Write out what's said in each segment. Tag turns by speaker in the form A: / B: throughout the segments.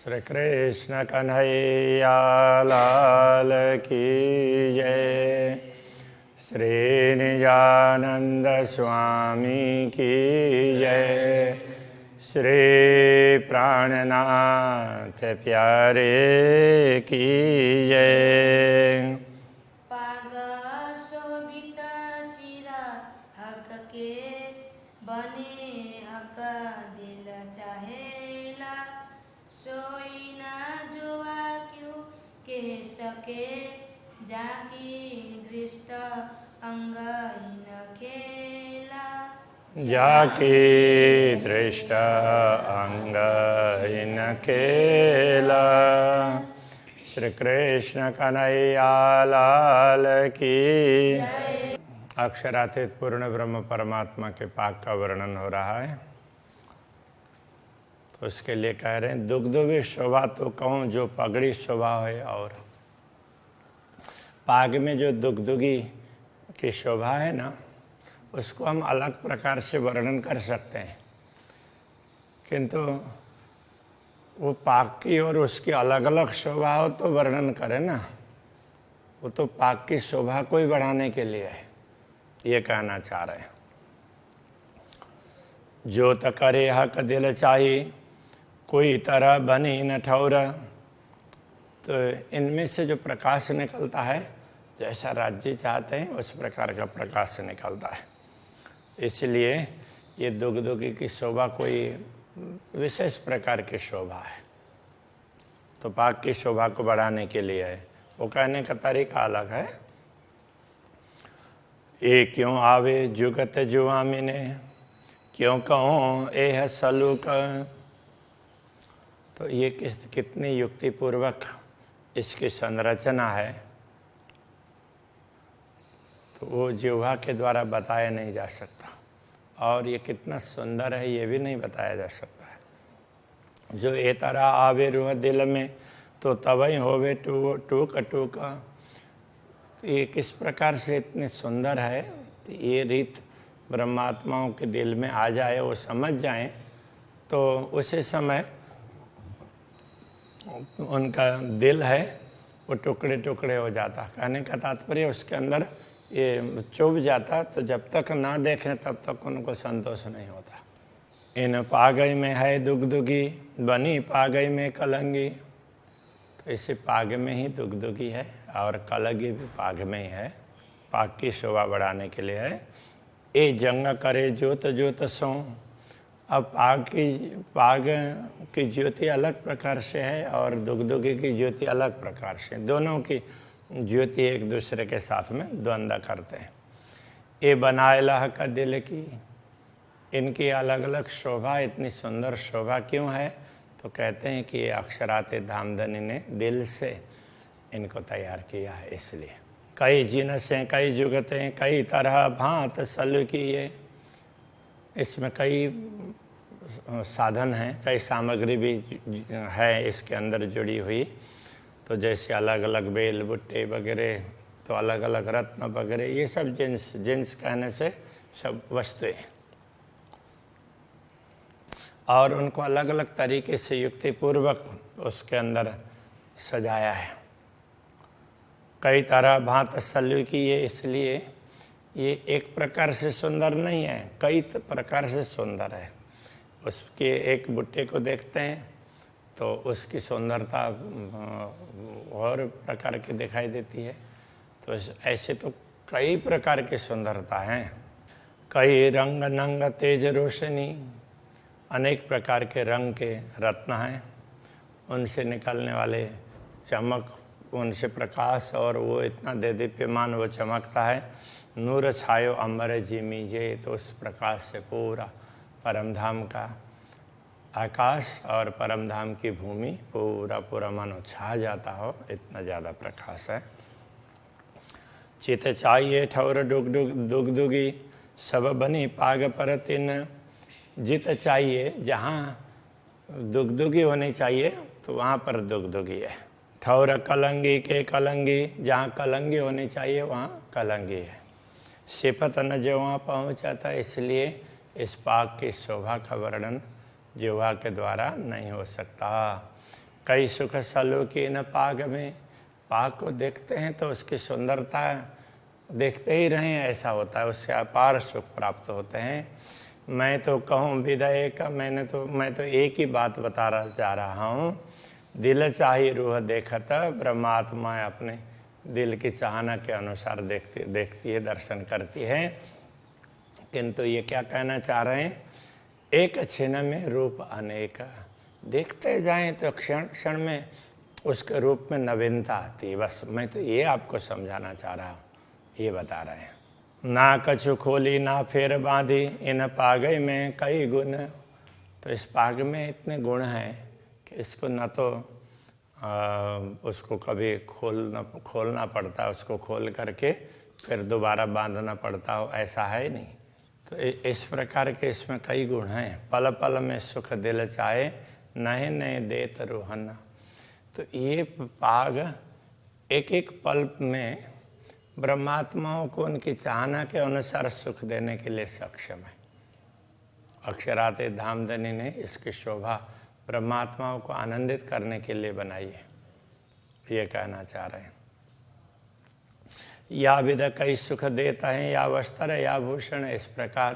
A: श्री कृष्ण कन्हैया लाल की जय। श्री निजानंद स्वामी की जय। श्री प्राणनाथ प्यारे की जय। जाकी दृष्ट अंग इन खेला। श्री कृष्ण कन्हैया लाल की। अक्षरातीत पूर्ण ब्रह्म परमात्मा के पाक का वर्णन हो रहा है। तो उसके लिए कह रहे हैं दुग्धवी शोभा तो कहूँ जो पगड़ी शोभा है, और पाग में जो दुग्धुगी की शोभा है ना, उसको हम अलग प्रकार से वर्णन कर सकते हैं, किंतु वो पाक की और उसकी अलग अलग शोभा हो तो वर्णन करें ना। वो तो पाक की शोभा को ही बढ़ाने के लिए है, ये कहना चाह रहे हैं। जो त करे हक दिल चाही, कोई तरह बनी न ठौर। तो इनमें से जो प्रकाश निकलता है, जैसा राज्य चाहते हैं उस प्रकार का प्रकाश निकलता है। इसलिए ये दुग्धुगी की शोभा कोई विशेष प्रकार की शोभा है, तो पाक की शोभा को बढ़ाने के लिए है। वो कहने का तरीका अलग है। ये क्यों आवे जुगत जुआमिने, क्यों कहूँ ए है सलूक। तो ये कितनी युक्तिपूर्वक इसकी संरचना है, तो वो जिह्वा के द्वारा बताया नहीं जा सकता। और ये कितना सुंदर है ये भी नहीं बताया जा सकता है। जो ए तरह आवे रूह दिल में, तो तवई होवे टूक टूक। ये किस प्रकार से इतने सुंदर है, तो ये रीत ब्रह्मात्माओं के दिल में आ जाए, वो समझ जाएं, तो उसी समय उनका दिल है वो टुकड़े टुकड़े हो जाता। कहने का तात्पर्य उसके अंदर ये चुभ जाता, तो जब तक ना देखें तब तक उनको संतोष नहीं होता। इन पागई में है दुग्धुगी, बनी पागई में कलंगी। तो इसे पाग में ही दुग्धुगी है और कलंगी भी पाग में ही है। पाग की शोभा बढ़ाने के लिए है। ए जंग करे ज्योत ज्योत सो। अब पाग की ज्योति अलग प्रकार से है और दुग्धुगी की ज्योति अलग प्रकार से। दोनों की ज्योति एक दूसरे के साथ में द्वंद्व करते हैं। ये बनाए लह का दिल की, इनकी अलग अलग शोभा, इतनी सुंदर शोभा क्यों है, तो कहते हैं कि ये अक्षरातीत धामधनी ने दिल से इनको तैयार किया है। इसलिए कई जिनसें कई जुगतें कई तरह भांत सल की। ये इसमें कई साधन हैं, कई सामग्री भी है इसके अंदर जुड़ी हुई। तो जैसे अलग अलग बेल बुट्टे वगैरह, तो अलग अलग रत्न वगैरह, ये सब जिन्स कहने से सब वस्तुएं, और उनको अलग अलग तरीके से युक्तिपूर्वक उसके अंदर सजाया है। कई तरह भांत सल्लू की ये, इसलिए ये एक प्रकार से सुंदर नहीं है, कई प्रकार से सुंदर है। उसके एक बुट्टे को देखते हैं तो उसकी सुंदरता और प्रकार की दिखाई देती है। तो ऐसे तो कई प्रकार की सुंदरता हैं। कई रंग नंग तेज रोशनी, अनेक प्रकार के रंग के रत्न हैं, उनसे निकलने वाले चमक, उनसे प्रकाश, और वो इतना देदीप्यमान वो चमकता है। नूर छायो अम्बर जिमी जे, तो उस प्रकाश से पूरा परमधाम का आकाश और परमधाम की भूमि पूरा मानो छा जाता हो, इतना ज़्यादा प्रकाश है। चित चाहिए ठौर दुग्धुगी, सब बनी पाग पर तिन। जित चाहिए, जहाँ दुग्धुगी होनी चाहिए तो वहाँ पर दुग्धुगी है। ठौर कलंगी के कलंगी, जहाँ कलंगी होनी चाहिए वहाँ कलंगी है। सिपत न जो वहाँ पहुँचा था, इसलिए इस पाक की शोभा का वर्णन जिह्वा के द्वारा नहीं हो सकता। कई सुख सलूकी न पाग में, पाग को देखते हैं तो उसकी सुंदरता देखते ही रहें ऐसा होता है, उससे अपार सुख प्राप्त होते हैं। मैं तो कहूँ विदय का, मैं तो एक ही बात बता जा रहा हूँ, दिल चाही रूह देखत, ब्रह्मात्मा अपने दिल की चाहना के अनुसार देखती है, दर्शन करती है। किंतु ये क्या कहना चाह रहे हैं, एक क्षण में रूप अनेक, देखते जाएं तो क्षण क्षण में उसके रूप में नवीनता आती है। बस मैं तो ये आपको समझाना चाह रहा हूँ, ये बता रहे हैं। ना कछु खोली ना फेर बांधी, इन पागई में कई गुण। तो इस पाग में इतने गुण हैं कि इसको न तो उसको कभी खोलना पड़ता, उसको खोल करके फिर दोबारा बांधना पड़ता हो, ऐसा है नहीं। तो इस प्रकार के इसमें कई गुण हैं। पल पल में सुख दिल चाहे, नए नए देत रोहन। तो ये पाग एक एक पल में ब्रह्मात्माओं को उनकी चाहना के अनुसार सुख देने के लिए सक्षम है। अक्षराते धामधनी ने इसकी शोभा ब्रह्मात्माओं को आनंदित करने के लिए बनाई है, ये कहना चाह रहे हैं। या विध कई सुख देता है, या वस्त्र या आभूषण, इस प्रकार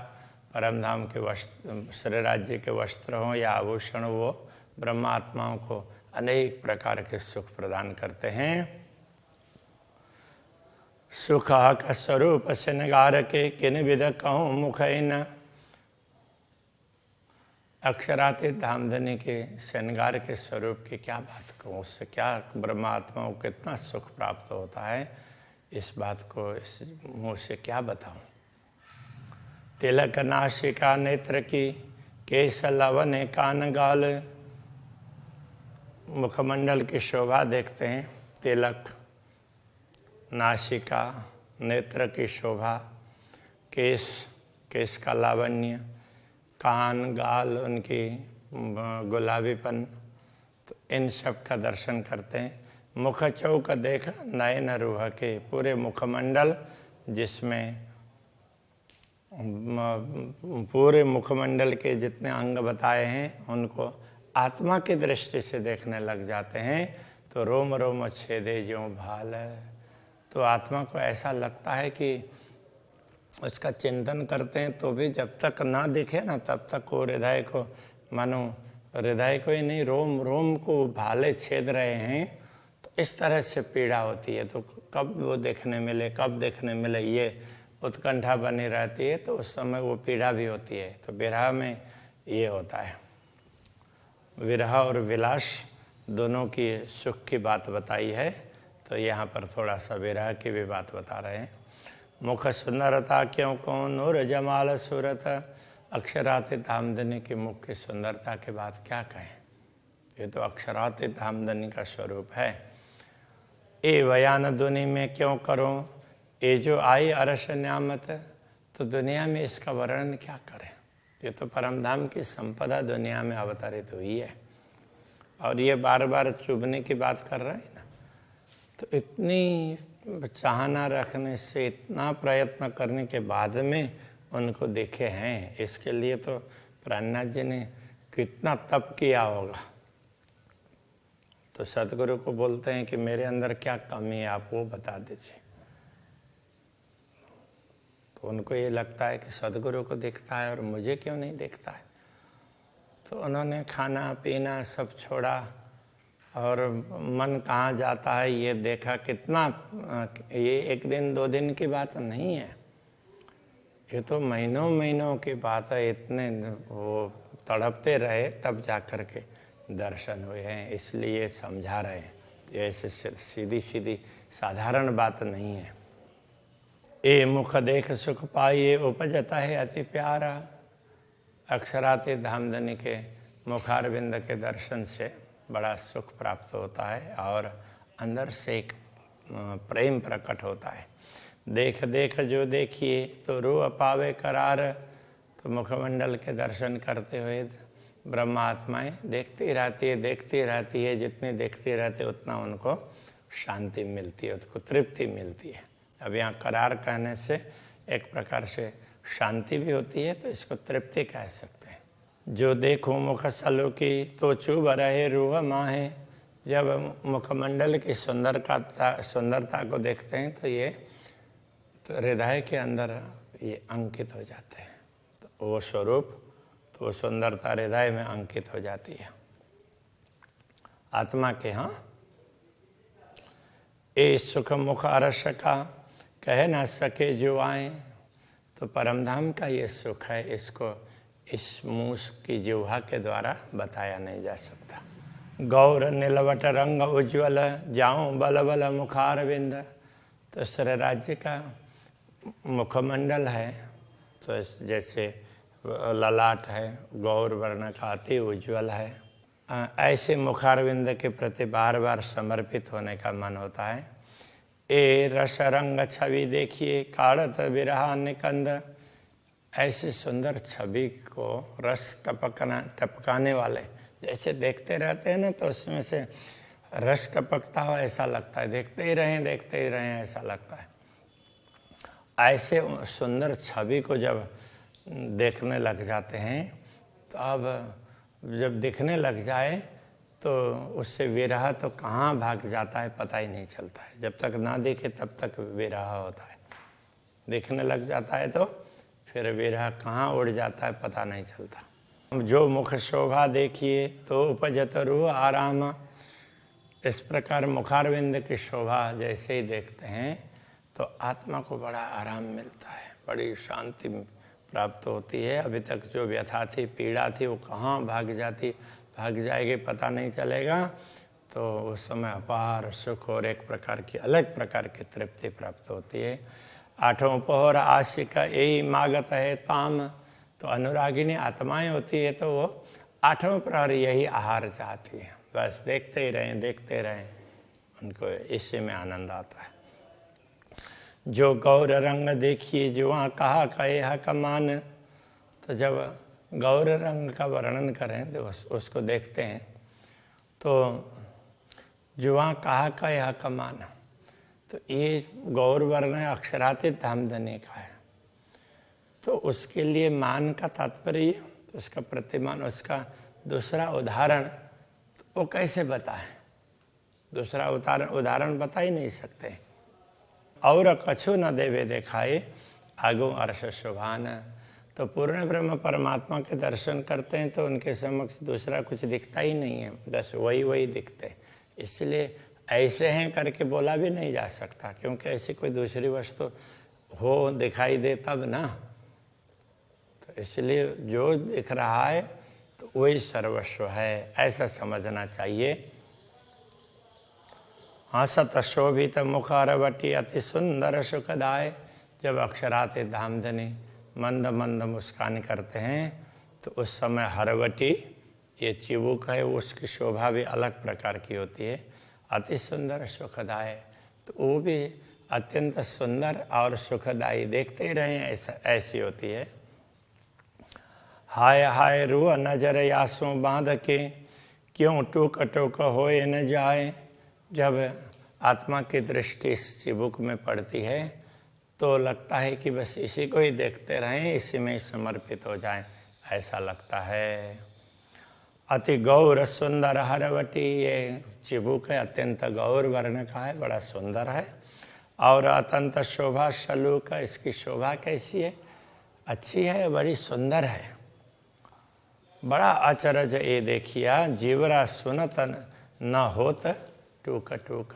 A: परमधाम के वस्त्र, श्री राज्य के वस्त्र हों या आभूषण, वो ब्रह्मात्माओं को अनेक प्रकार के सुख प्रदान करते हैं। सुख का स्वरूप श्रृंगार के, किन विध कहूँ मुख इन। अक्षरातीत धामधनी के श्रृंगार के स्वरूप की क्या बात कहूँ, उससे क्या ब्रह्मात्माओं को कितना सुख प्राप्त होता है, इस बात को इस मुँह से क्या बताऊँ। तिलक नासिका नेत्र की, केश लवन कान गाल। मुखमंडल की शोभा देखते हैं, तिलक, नासिका, नेत्र की शोभा, केश का लावण्य, कान गाल उनकी गुलाबीपन, तो इन सब का दर्शन करते हैं। मुख चौक देख नयन रूह के, पूरे मुखमंडल जिसमें पूरे मुखमंडल के जितने अंग बताए हैं उनको आत्मा की दृष्टि से देखने लग जाते हैं, तो रोम रोम छेदे ज्यों भाल। तो आत्मा को ऐसा लगता है कि उसका चिंतन करते हैं तो भी जब तक ना दिखे ना तब तक वो हृदय को, मानो हृदय को ही नहीं रोम रोम को भाले छेद रहे हैं। तो इस तरह से पीड़ा होती है। तो कब वो देखने मिले ये उत्कंठा बनी रहती है, तो उस समय वो पीड़ा भी होती है। तो विरह में ये होता है। विरह और विलास दोनों की सुख की बात बताई है, तो यहाँ पर थोड़ा सा विरह की भी बात बता रहे हैं। मुख सुंदरता क्यों कौन नूर जमाल सूरत। अक्षरातीत धामधनी की मुख की सुंदरता के बाद क्या कहें, ये तो अक्षरातीत धामधनी का स्वरूप है। ए बयान दुनि में क्यों करूं, ये जो आई अरस न्यामत। तो दुनिया में इसका वर्णन क्या करें, ये तो परमधाम की संपदा दुनिया में अवतरित हुई है। और ये बार बार चुभने की बात कर रहे हैं ना, तो इतनी चाहना रखने से, इतना प्रयत्न करने के बाद में उनको देखे हैं, इसके लिए तो प्राणनाथ जी ने कितना तप किया होगा। तो सदगुरु को बोलते हैं कि मेरे अंदर क्या कमी है, आप वो बता दीजिए। तो उनको ये लगता है कि सदगुरु को दिखता है और मुझे क्यों नहीं दिखता है। तो उन्होंने खाना पीना सब छोड़ा और मन कहाँ जाता है ये देखा। कितना, ये एक दिन दो दिन की बात नहीं है, ये तो महीनों महीनों की बात है। इतने वो तड़पते रहे तब जा कर के दर्शन हुए हैं, इसलिए समझा रहे हैं। ऐसे सीधी सीधी साधारण बात नहीं है। ए मुख देख सुख पाइए, उपजता है अति प्यारा। अक्षरातीत धामधनी के मुखारविंद के दर्शन से बड़ा सुख प्राप्त होता है और अंदर से एक प्रेम प्रकट होता है। देख देख जो देखिए तो रूह पावे करार। तो मुखमंडल के दर्शन करते हुए ब्रह्मात्माएं देखती रहती है। जितनी देखती रहती है उतना उनको शांति मिलती है, उसको तृप्ति मिलती है। अब यहाँ करार कहने से एक प्रकार से शांति भी होती है, तो इसको तृप्ति कह सकते हैं। जो देखूं मुख सलूकी तो चुभ रहे रूह माहे। जब मुखमंडल की सुंदरता को देखते हैं तो ये तो हृदय के अंदर ये अंकित हो जाते हैं। तो वो स्वरूप, तो वो सुंदरता हृदय में अंकित हो जाती है आत्मा के। हाँ, ए सुख मुख अरस का कह ना सके जो आए, तो परमधाम का ये सुख है, इसको इस मूस की जिह्वा के द्वारा बताया नहीं जा सकता। गौर नीलवट रंग उज्ज्वल जाऊं बल बल मुखारविंद, तो श्री राज्य का मुखमंडल है, तो जैसे ललाट है गौर वर्ण का अति उज्ज्वल है, ऐसे मुखारविंद के प्रति बार बार समर्पित होने का मन होता है। ए रस रंग छवि देखिए काढ़त विरहा निकंद, ऐसी सुंदर छवि को रस टपकाने वाले जैसे देखते रहते हैं ना, तो उसमें से रस टपकता हो ऐसा लगता है, देखते ही रहें ऐसा लगता है। ऐसे सुंदर छवि को जब देखने लग जाते हैं, तो अब जब दिखने लग जाए तो उससे विरह तो कहाँ भाग जाता है पता ही नहीं चलता है। जब तक ना देखे तब तक विरह होता है, दिखने लग जाता है तो फिर विरह कहाँ उड़ जाता है पता नहीं चलता। जो मुख शोभा देखिए तो उपजत रूह आराम, इस प्रकार मुखारविंद की शोभा जैसे ही देखते हैं तो आत्मा को बड़ा आराम मिलता है, बड़ी शांति प्राप्त होती है। अभी तक जो व्यथा थी, पीड़ा थी, वो कहाँ भाग जाएगी पता नहीं चलेगा। तो उस समय अपार सुख और एक प्रकार की अलग प्रकार की तृप्ति प्राप्त होती है। आठों पहर आशिका यही मागत है ताम, तो अनुरागिनी आत्माएं होती है तो वो आठों प्रहर यही आहार चाहती है, बस देखते ही रहें, उनको इसी में आनंद आता है। जो गौर रंग देखिए जुआ कहा कहे कमान, तो जब गौर रंग का वर्णन करें तो उसको देखते हैं तो जुआ कहा कहे कमान, तो ये गौर वर्ण अक्षरातीत धामधनी का है। तो उसके लिए मान का तात्पर्य, तो उसका प्रतिमान, उसका दूसरा उदाहरण तो वो कैसे बताएं? दूसरा उदाहरण बता ही नहीं सकते। और कछु न देवे देखाए आगो अर्श शोभान, तो पूर्ण ब्रह्म परमात्मा के दर्शन करते हैं तो उनके समक्ष दूसरा कुछ दिखता ही नहीं है, बस वही दिखते। इसलिए ऐसे हैं करके बोला भी नहीं जा सकता, क्योंकि ऐसी कोई दूसरी वस्तु हो दिखाई दे तब ना। तो इसलिए जो दिख रहा है तो वही सर्वस्व है, ऐसा समझना चाहिए। हंसत शोभित मुखारवटी अति सुंदर सुखदाय, जब अक्षराते धामधनी मंद मंद मुस्कान करते हैं तो उस समय हरवटी ये चिबुक है, उसकी शोभा भी अलग प्रकार की होती है। अति सुंदर सुखदाय, तो वो भी अत्यंत सुंदर और सुखदायी, देखते ही रहें ऐसी होती है। हाय हाय रूह नजर यासों बांध के क्यों टूक टूक होए न जाए, जब आत्मा की दृष्टि इस चिबुक में पड़ती है तो लगता है कि बस इसी को ही देखते रहें, इसी में समर्पित हो जाएं, ऐसा लगता है। अति गौर सुंदर हरवटी, ये चिबुक है अत्यंत गौर वर्ण का है, बड़ा सुंदर है। और अत्यंत शोभा शलूक, इसकी शोभा कैसी है? अच्छी है, बड़ी सुंदर है। बड़ा अचरज ये देखिया जीवरा सुनत न होत टूक टूक,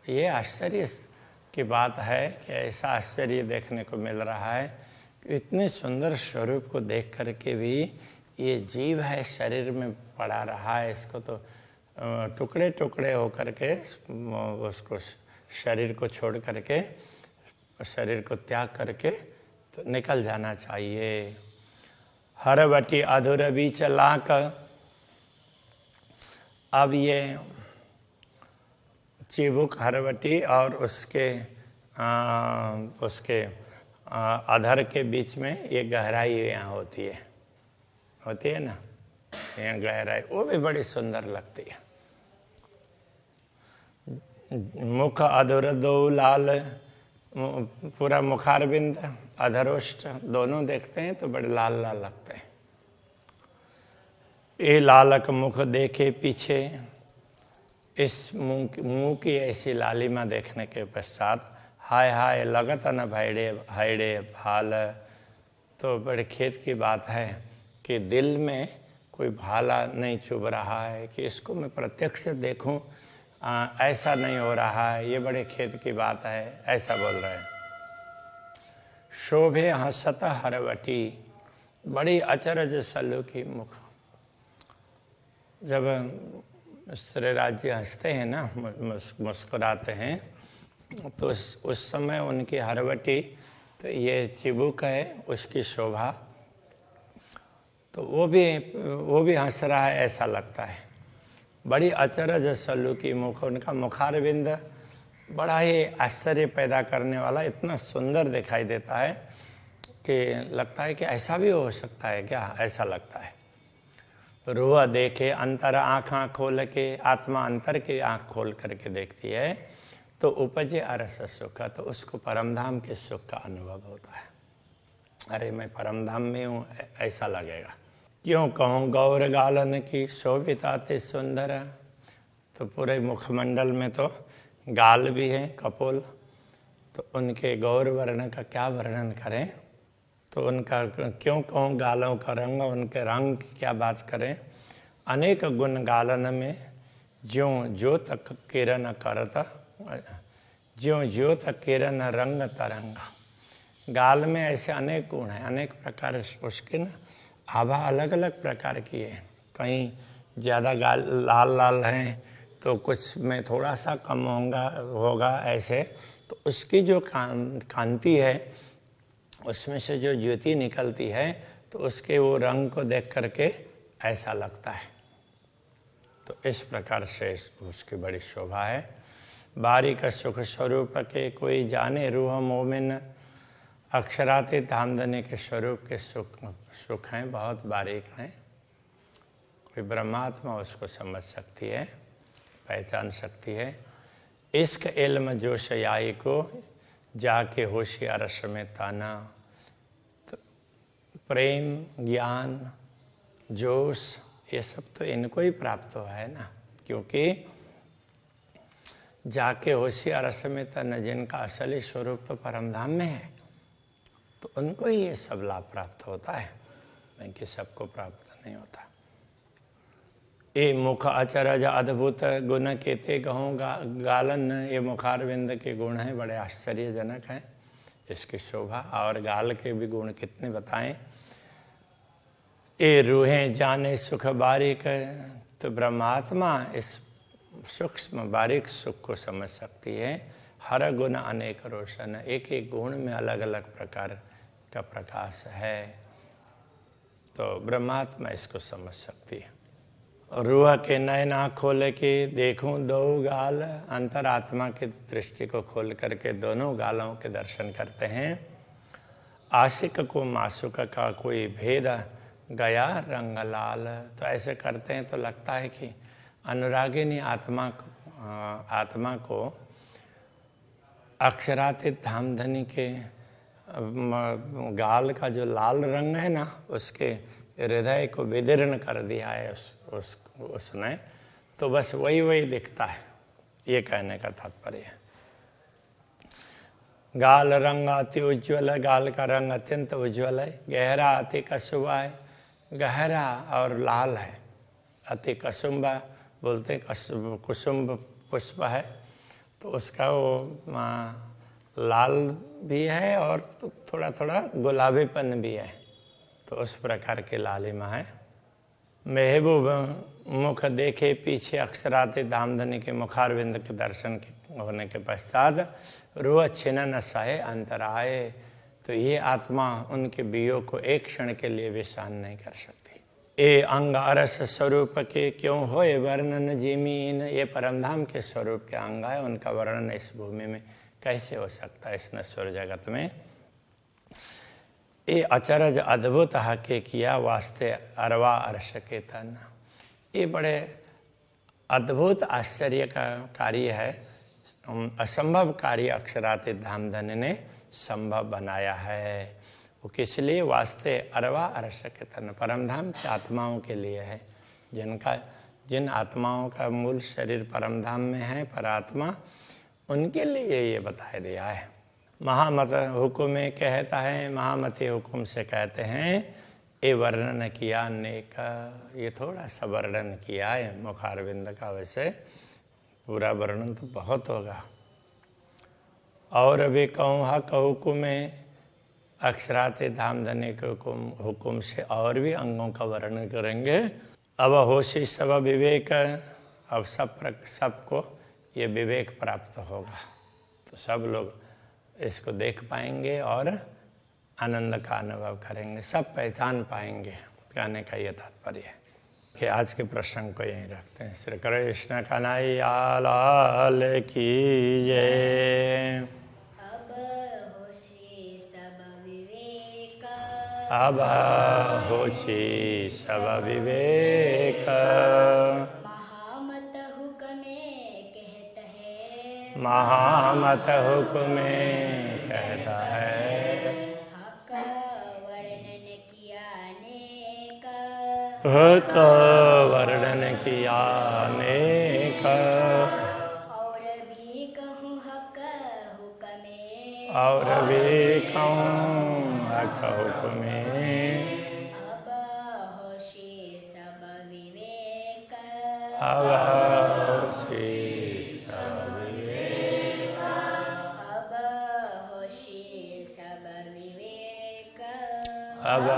A: ये आश्चर्य की बात है कि ऐसा आश्चर्य देखने को मिल रहा है कि इतने सुंदर स्वरूप को देख करके भी ये जीव है शरीर में पड़ा रहा है, इसको तो टुकड़े टुकड़े हो करके उसको शरीर को छोड़ करके, शरीर को त्याग करके तो निकल जाना चाहिए। हरवटी अधूर बीच लाक, अब ये चिबुक हरवटी और उसके अधर के बीच में ये गहराई यहाँ होती है ना, यहाँ गहराई, वो भी बड़ी सुंदर लगती है। मुख अधर दो लाल, पूरा मुखारबिंद अधरोष्ट दोनों देखते हैं तो बड़े लाल लाल लगते हैं। ये लालक मुख देखे पीछे, इस मुंह की ऐसी लालिमा देखने के पश्चात हाय हाय लगत न भैड़े हैड़े भाल। तो बड़े खेत की बात है कि दिल में कोई भाला नहीं चुभ रहा है कि इसको मैं प्रत्यक्ष देखूं, ऐसा नहीं हो रहा है, ये बड़े खेत की बात है, ऐसा बोल रहे हैं। शोभे हंसत हरवटी, बड़ी अचरज सल्लू की मुख। जब श्रीराज जी हंसते हैं ना, मुस्कुराते हैं, तो उस समय उनकी हरवटी, तो ये चिबुक है उसकी शोभा, तो वो भी हंस रहा है ऐसा लगता है। बड़ी अचरज सल्लू की मुख, उनका मुखारविंद बड़ा ही आश्चर्य पैदा करने वाला, इतना सुंदर दिखाई देता है कि लगता है कि ऐसा भी हो सकता है क्या, ऐसा लगता है। रुआ देखे अंतर आँख खोल के, आत्मा अंतर की आँख खोल करके देखती है तो उपजे अरस सुख, तो उसको परमधाम के सुख का अनुभव होता है। अरे मैं परमधाम में हूँ, ऐसा लगेगा। क्यों कहूँ गौर गालन की शोभिता ते सुंदर, तो पूरे मुखमंडल में तो गाल भी हैं कपोल, तो उनके गौर वर्ण का क्या वर्णन करें। तो उनका क्यों कहूँ गालों का रंग, उनके रंग की क्या बात करें। अनेक गुण गालन में, ज्यों ज्योत किरण करता, ज्यों ज्योत किरण रंग तरंगा। गाल में ऐसे अनेक गुण हैं, अनेक प्रकार उसके ना आभा अलग अलग प्रकार की है। कहीं ज़्यादा गाल लाल लाल हैं तो कुछ में थोड़ा सा कम होगा ऐसे। तो उसकी जो कांति है, उसमें से जो ज्योति निकलती है, तो उसके वो रंग को देख करके ऐसा लगता है। तो इस प्रकार से उसकी बड़ी शोभा है। बारीक सुख स्वरूप के कोई जाने रूह मोमिन, अक्षराते धामधनी के स्वरूप के सुख हैं, बहुत बारीक हैं। कोई ब्रह्मात्मा उसको समझ सकती है, पहचान सकती है। इश्क इल्म जोश याई को, जाके होशियार रस में ताना। तो प्रेम ज्ञान जोश ये सब तो इनको ही प्राप्त हुआ है ना, क्योंकि जाके होशियार रस में ताना, जिनका असली स्वरूप तो परमधाम में है, तो उनको ही ये सब लाभ प्राप्त होता है, बाकी सबको प्राप्त नहीं होता। ए मुख अचरज अद्भुत गुण केते कहूँ गालन, ये मुखारविंद के गुण हैं, बड़े आश्चर्यजनक हैं इसकी शोभा। और गाल के भी गुण कितने बताएं। ए रूहें जाने सुख बारीक, तो ब्रह्मात्मा इस सूक्ष्म बारीक सुख को समझ सकती है। हर गुण अनेक रोशन, एक एक गुण में अलग अलग प्रकार का प्रकाश है, तो ब्रह्मात्मा इसको समझ सकती है। रूह के नयना खोल के देखूं दो गाल, अंतरात्मा की दृष्टि को खोल करके दोनों गालों के दर्शन करते हैं। आशिक को मासूक का कोई भेद गया रंग लाल, तो ऐसे करते हैं तो लगता है कि अनुरागिनी आत्मा को अक्षरातीत धामधनी के गाल का जो लाल रंग है ना, उसके हृदय को विदीर्ण कर दिया है उसने, तो बस वही दिखता है, ये कहने का तात्पर्य है। गाल रंग अति उज्ज्वल है, गाल का रंग अत्यंत उज्ज्वल है। गहरा अति कसुबा है, गहरा और लाल है। अति कसुम्बा बोलते कुसुम्ब पुष्प है, तो उसका वो लाल भी है और थोड़ा थोड़ा गुलाबीपन भी है, तो उस प्रकार के लालिमा है। महबूब मुख देखे पीछे अक्षराते धामधनी के मुखारविंद के दर्शन होने के पश्चात रूह छिन्न सहे अंतराए, तो ये आत्मा उनके बियों को एक क्षण के लिए भी सहन नहीं कर सकती। ए अंग अरस स्वरूप के क्यों होए वर्णन जिमीन, ये परमधाम के स्वरूप के अंग है, उनका वर्णन इस भूमि में कैसे हो सकता है, इस नश्वर जगत में। ये अचरज अद्भुत हके किया वास्ते अरवा अर्श के तन, ये बड़े अद्भुत आश्चर्य का कार्य है, असंभव कार्य अक्षरातीत धामधनी ने संभव बनाया है। वो किस लिए? वास्ते अरवा अर्श के तन, परमधाम की आत्माओं के लिए है, जिनका जिन आत्माओं का मूल शरीर परमधाम में है, परात्मा, उनके लिए ये बता दिया है। महामत हुकुम में कहता है, महामती हुकुम से कहते हैं, ये वर्णन किया नेक, ये थोड़ा सा वर्णन किया है मुखारविंद का, वैसे पूरा वर्णन तो बहुत होगा। और अभी कहूँ हक हुकुम में अक्षराते धाम धने के हुकुम से और भी अंगों का वर्णन करेंगे। अब होशी सब विवेक, अब सबको ये विवेक प्राप्त होगा, तो सब लोग इसको देख पाएंगे और आनंद का अनुभव करेंगे, सब पहचान पाएंगे। कहने का ये तात्पर्य है कि आज के प्रसंग को यहीं रखते हैं। श्री कृष्ण कन्हैया लाल की जय।
B: अब होशी सब विवेक,
A: अब होशी सब विवेक,
B: महामत हुक्मे कहत है,
A: महामत हुक्मे कहता है,
B: हक वर्णन किया नेक,
A: हक वर्णन किया नेक,
B: और भी कहूँ हक हुक्मे,
A: और भी कहूँ हक हुक्मे,
B: अब होशी सब विवेक,
A: अब होशी सब विवेक,
B: अब होशी सब विवेक,
A: अब